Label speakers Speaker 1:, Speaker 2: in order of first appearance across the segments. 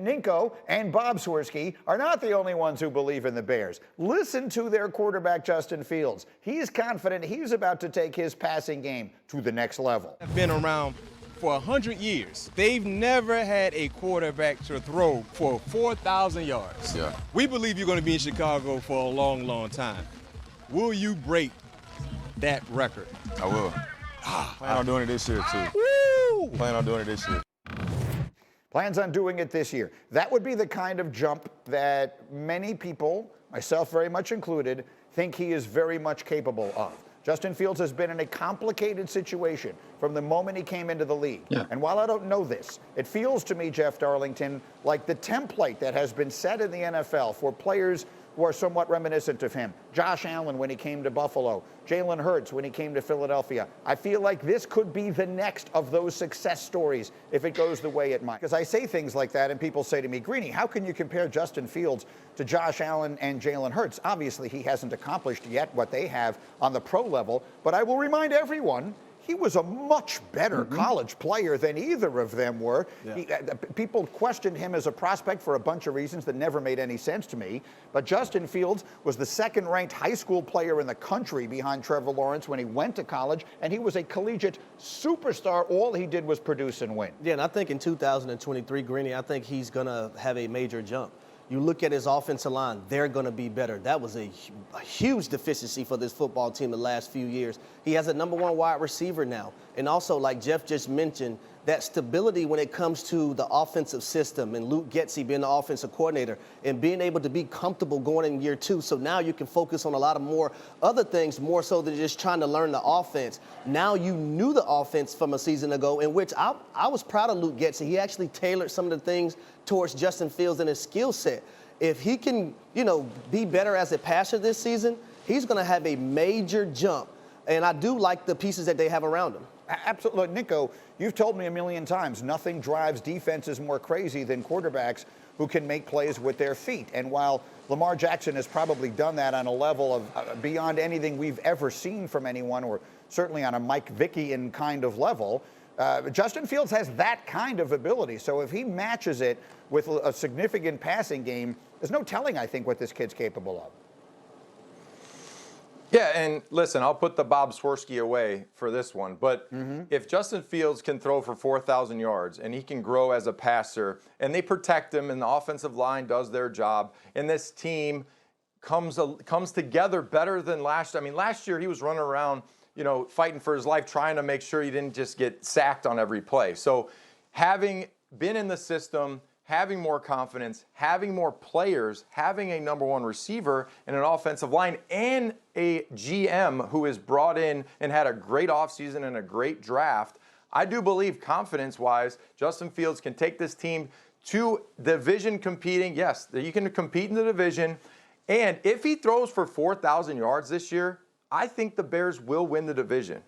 Speaker 1: Ninko and Bob Swirsky are not the only ones who believe in the Bears. Listen to their quarterback, Justin Fields. He's confident he's about to take his passing game to the next level.
Speaker 2: I've been around for 100 years. They've never had a quarterback to throw for 4,000 yards.
Speaker 3: Yeah.
Speaker 2: We believe you're going to be in Chicago for a long, long time. Will you break that record?
Speaker 3: I will. Plan on doing it this year, too.
Speaker 2: Woo!
Speaker 3: Plan on doing it this year.
Speaker 1: Plans on doing it this year. That would be the kind of jump that many people, myself very much included, think he is very much capable of. Justin Fields has been in a complicated situation from the moment he came into the league.
Speaker 3: Yeah.
Speaker 1: And while I don't know this, it feels to me, Jeff Darlington, like the template that has been set in the NFL for players who are somewhat reminiscent of him. Josh Allen when he came to Buffalo, Jalen Hurts when he came to Philadelphia. I feel like this could be the next of those success stories if it goes the way it might. Because I say things like that and people say to me, Greeny, how can you compare Justin Fields to Josh Allen and Jalen Hurts? Obviously, he hasn't accomplished yet what they have on the pro level, but I will remind everyone, he was a much better college player than either of them were. Yeah. People questioned him as a prospect for a bunch of reasons that never made any sense to me. But Justin Fields was the second-ranked high school player in the country behind Trevor Lawrence when he went to college, and he was a collegiate superstar. All he did was produce and win.
Speaker 4: Yeah, and I think in 2023, Greeny, I think he's going to have a major jump. You look at his offensive line, they're going to be better. That was a huge deficiency for this football team the last few years. He has a #1 wide receiver now. And also, like Jeff just mentioned, that stability when it comes to the offensive system and Luke Getsy being the offensive coordinator and being able to be comfortable going in year 2. So now you can focus on a lot of more other things more so than just trying to learn the offense. Now you knew the offense from a season ago, in which I was proud of Luke Getsy. He actually tailored some of the things towards Justin Fields and his skill set. If he can, be better as a passer this season, he's going to have a major jump. And I do like the pieces that they have around him.
Speaker 1: Absolutely. Nico, you've told me a million times, nothing drives defenses more crazy than quarterbacks who can make plays with their feet. And while Lamar Jackson has probably done that on a level of beyond anything we've ever seen from anyone, or certainly on a Mike Vickian kind of level, Justin Fields has that kind of ability. So if he matches it with a significant passing game, there's no telling, I think, what this kid's capable of.
Speaker 5: Yeah, and listen, I'll put the Bob Swirsky away for this one. But if Justin Fields can throw for 4,000 yards and he can grow as a passer and they protect him and the offensive line does their job and this team comes together better than last year. I mean, last year he was running around, fighting for his life, trying to make sure he didn't just get sacked on every play. So having been in the system, having more confidence, having more players, having a #1 receiver and an offensive line, and a GM who is brought in and had a great offseason and a great draft, I do believe confidence-wise, Justin Fields can take this team to division competing. Yes, you can compete in the division. And if he throws for 4,000 yards this year, I think the Bears will win the division.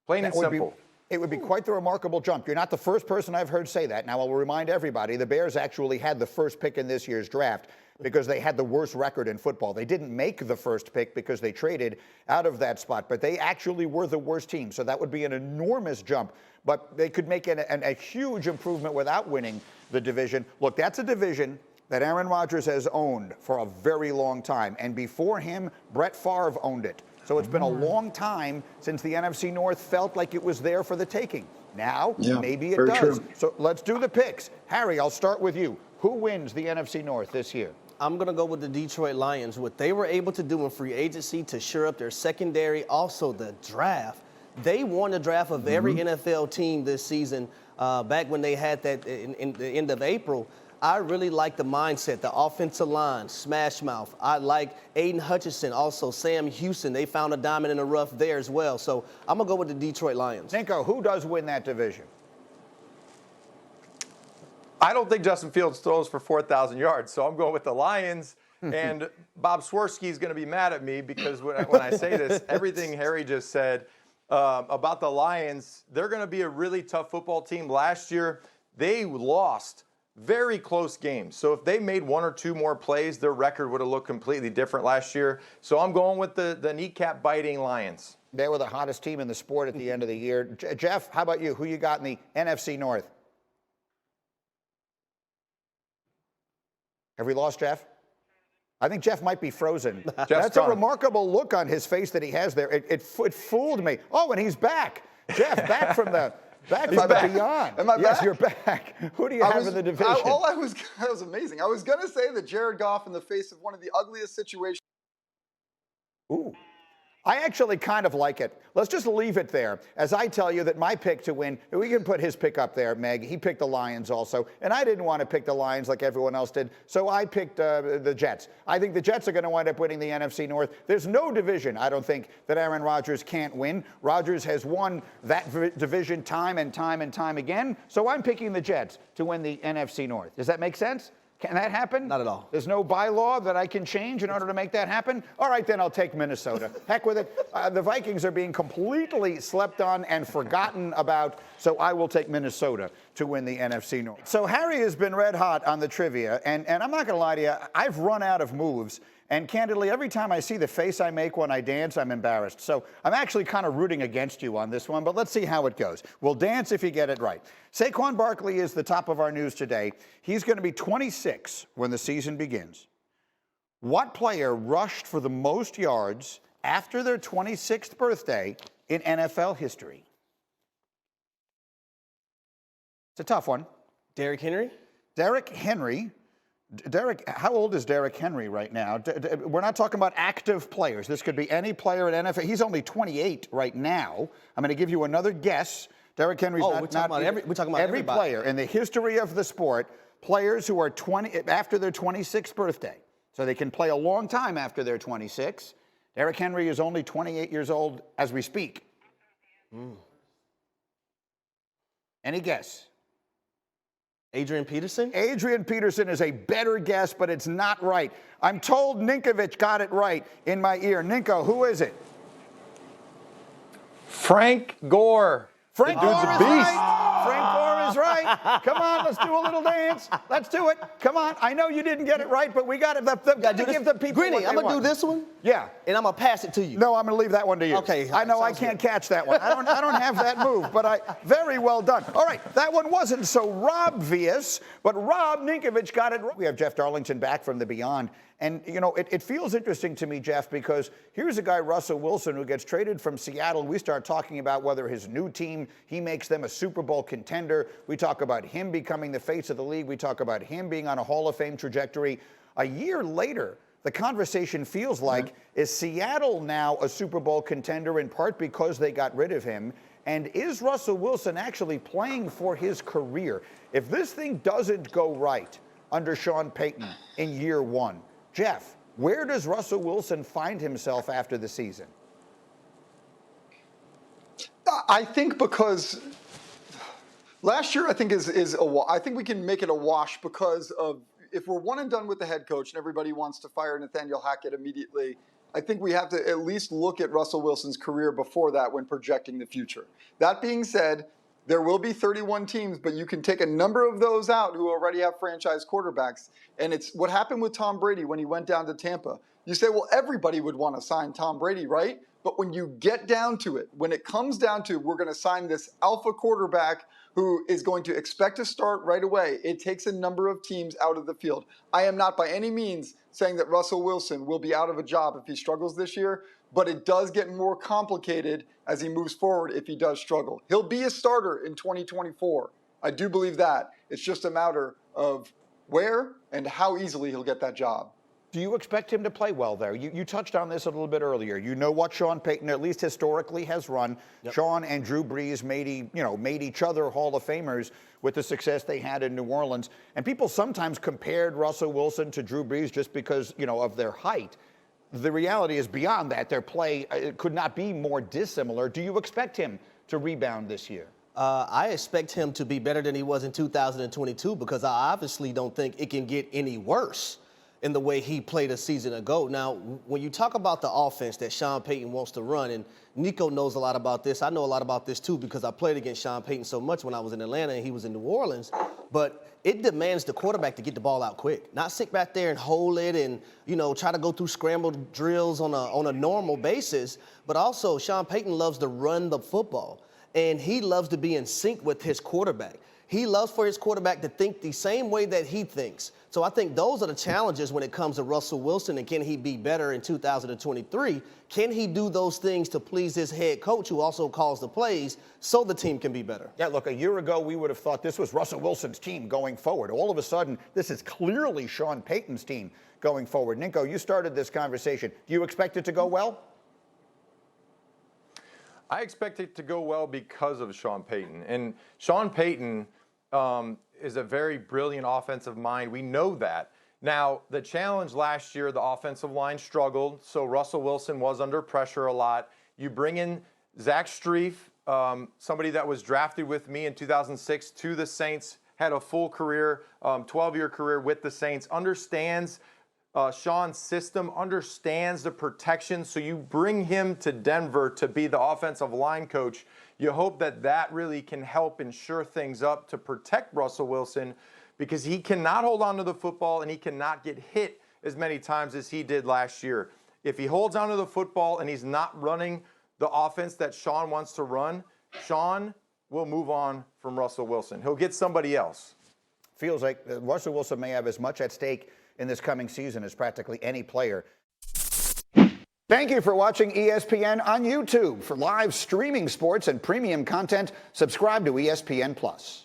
Speaker 5: Plain and simple.
Speaker 1: It would be quite the remarkable jump. You're not the first person I've heard say that. Now, I will remind everybody, the Bears actually had the first pick in this year's draft because they had the worst record in football. They didn't make the first pick because they traded out of that spot, but they actually were the worst team. So that would be an enormous jump, but they could make a huge improvement without winning the division. Look, that's a division that Aaron Rodgers has owned for a very long time, and before him, Brett Favre owned it. So it's been a long time since the NFC North felt like it was there for the taking. Now, maybe it does. True. So let's do the picks. Harry, I'll start with you. Who wins the NFC North this year?
Speaker 4: I'm going to go with the Detroit Lions. What they were able to do in free agency to shore up their secondary, also the draft. They won the draft of every NFL team this season back when they had that in the end of April. I really like the mindset, the offensive line, smash mouth. I like Aiden Hutchinson, also Sam Houston. They found a diamond in the rough there as well. So I'm going to go with the Detroit Lions.
Speaker 1: Nico, who does win that division?
Speaker 5: I don't think Justin Fields throws for 4,000 yards, so I'm going with the Lions. And Bob Swirsky is going to be mad at me because when I say this, everything Harry just said about the Lions, they're going to be a really tough football team. Last year, they lost very close games. So if they made 1 or 2 more plays, their record would have looked completely different last year. So I'm going with the kneecap-biting Lions.
Speaker 1: They were the hottest team in the sport at the end of the year. Jeff, how about you? Who you got in the NFC North? Have we lost Jeff? I think Jeff might be frozen.
Speaker 5: Jeff's
Speaker 1: a
Speaker 5: gone.
Speaker 1: remarkable look on his face that he has there. It fooled me. Oh, and he's back. Jeff, back from the beyond.
Speaker 6: Am I
Speaker 1: yes,
Speaker 6: back?
Speaker 1: you're back. Who do you have in the division?
Speaker 6: That was amazing. I was going to say that Jared Goff in the face of one of the ugliest situations.
Speaker 1: Ooh. I actually kind of like it. Let's just leave it there. As I tell you that my pick to win, we can put his pick up there, Meg. He picked the Lions also. And I didn't want to pick the Lions like everyone else did. So I picked the Jets. I think the Jets are going to wind up winning the NFC North. There's no division, I don't think, that Aaron Rodgers can't win. Rodgers has won that division time and time and time again. So I'm picking the Jets to win the NFC North. Does that make sense? Can that happen?
Speaker 4: Not at all.
Speaker 1: There's no bylaw that I can change in order to make that happen? All right, then I'll take Minnesota. Heck with it. The Vikings are being completely slept on and forgotten about, so I will take Minnesota to win the NFC North. So Harry has been red hot on the trivia, and I'm not going to lie to you, I've run out of moves. And candidly, every time I see the face I make when I dance, I'm embarrassed. So I'm actually kind of rooting against you on this one, but let's see how it goes. We'll dance if you get it right. Saquon Barkley is the top of our news today. He's going to be 26 when the season begins. What player rushed for the most yards after their 26th birthday in NFL history? It's a tough one.
Speaker 4: Derrick Henry?
Speaker 1: Derrick Henry. Derrick, how old is Derrick Henry right now? We're not talking about active players. This could be any player at NFL. He's only 28 right now. I'm going to give you another guess. Derrick Henry's
Speaker 4: we're talking about
Speaker 1: every
Speaker 4: everybody.
Speaker 1: player in the history of the sport, players who are 20 after their 26th birthday. So they can play a long time after they're 26. Derrick Henry is only 28 years old as we speak. Any guess?
Speaker 4: Adrian Peterson?
Speaker 1: Adrian Peterson is a better guess, but it's not right. I'm told Ninkovich got it right in my ear. Ninko, who is it?
Speaker 5: Frank Gore.
Speaker 1: Frank
Speaker 5: The
Speaker 1: Gore
Speaker 5: dude's
Speaker 1: is
Speaker 5: a beast.
Speaker 1: right. Frank Gore is right. Come on, let's do a little dance. Let's do it. Come on. I know you didn't get it right, but we got to give the people
Speaker 4: Greeny,
Speaker 1: what they
Speaker 4: I'm going to
Speaker 1: want.
Speaker 4: do this one.
Speaker 1: Yeah.
Speaker 4: And I'm going to pass it to you.
Speaker 1: No, I'm going to leave that one to you.
Speaker 4: Okay.
Speaker 1: I know I
Speaker 4: sounds
Speaker 1: can't
Speaker 4: good.
Speaker 1: catch that one. I don't have that move, but very well done. All right, that one wasn't so obvious, but Rob Ninkovich got it right. We have Jeff Darlington back from the Beyond. And, you know, it feels interesting to me, Jeff, because here's a guy, Russell Wilson, who gets traded from Seattle. We start talking about whether his new team, he makes them a Super Bowl contender. We talk about him becoming the face of the league. We talk about him being on a Hall of Fame trajectory. A year later, the conversation feels like, is Seattle now a Super Bowl contender in part because they got rid of him? And is Russell Wilson actually playing for his career? If this thing doesn't go right under Sean Payton in year one, Jeff, where does Russell Wilson find himself after the season?
Speaker 6: I think because last year, I think I think we can make it a wash because of if we're one and done with the head coach and everybody wants to fire Nathaniel Hackett immediately, I think we have to at least look at Russell Wilson's career before that when projecting the future. That being said, there will be 31 teams, but you can take a number of those out who already have franchise quarterbacks. And it's what happened with Tom Brady when he went down to Tampa. You say, well, everybody would want to sign Tom Brady, right? But when you get down to it, when it comes down to we're going to sign this alpha quarterback who is going to expect to start right away, it takes a number of teams out of the field. I am not by any means saying that Russell Wilson will be out of a job if he struggles this year, but it does get more complicated as he moves forward if he does struggle. He'll be a starter in 2024. I do believe that. It's just a matter of where and how easily he'll get that job.
Speaker 1: Do you expect him to play well there? You touched on this a little bit earlier. You know what Sean Payton, at least historically, has run. Yep. Sean and Drew Brees made each other Hall of Famers with the success they had in New Orleans. And people sometimes compared Russell Wilson to Drew Brees just because, of their height. The reality is beyond that. Their play could not be more dissimilar. Do you expect him to rebound this year?
Speaker 4: I expect him to be better than he was in 2022 because I obviously don't think it can get any worse in the way he played a season ago. Now, when you talk about the offense that Sean Payton wants to run, and Nico knows a lot about this, I know a lot about this too because I played against Sean Payton so much when I was in Atlanta and he was in New Orleans, but it demands the quarterback to get the ball out quick, not sit back there and hold it and, try to go through scrambled drills on a normal basis, but also Sean Payton loves to run the football, and he loves to be in sync with his quarterback. He loves for his quarterback to think the same way that he thinks. So I think those are the challenges when it comes to Russell Wilson, and can he be better in 2023? Can he do those things to please his head coach, who also calls the plays, so the team can be better?
Speaker 1: Yeah, look, a year ago we would have thought this was Russell Wilson's team going forward. All of a sudden, this is clearly Sean Payton's team going forward. Ninko, you started this conversation. Do you expect it to go well?
Speaker 5: I expect it to go well because of Sean Payton. And Sean Payton is a very brilliant offensive mind. We know that. Now, the challenge last year, the offensive line struggled, so Russell Wilson was under pressure a lot. You bring in Zach Strief, somebody that was drafted with me in 2006 to the Saints, had a full career, 12-year career with the Saints, understands Sean's system, understands the protection. So you bring him to Denver to be the offensive line coach. You hope that that really can help ensure things up to protect Russell Wilson, because he cannot hold on to the football and he cannot get hit as many times as he did last year. If he holds on to the football and he's not running the offense that Sean wants to run, Sean will move on from Russell Wilson. He'll get somebody else.
Speaker 1: Feels like Russell Wilson may have as much at stake in this coming season as practically any player. Thank you for watching ESPN on YouTube. For live streaming sports and premium content, subscribe to ESPN+.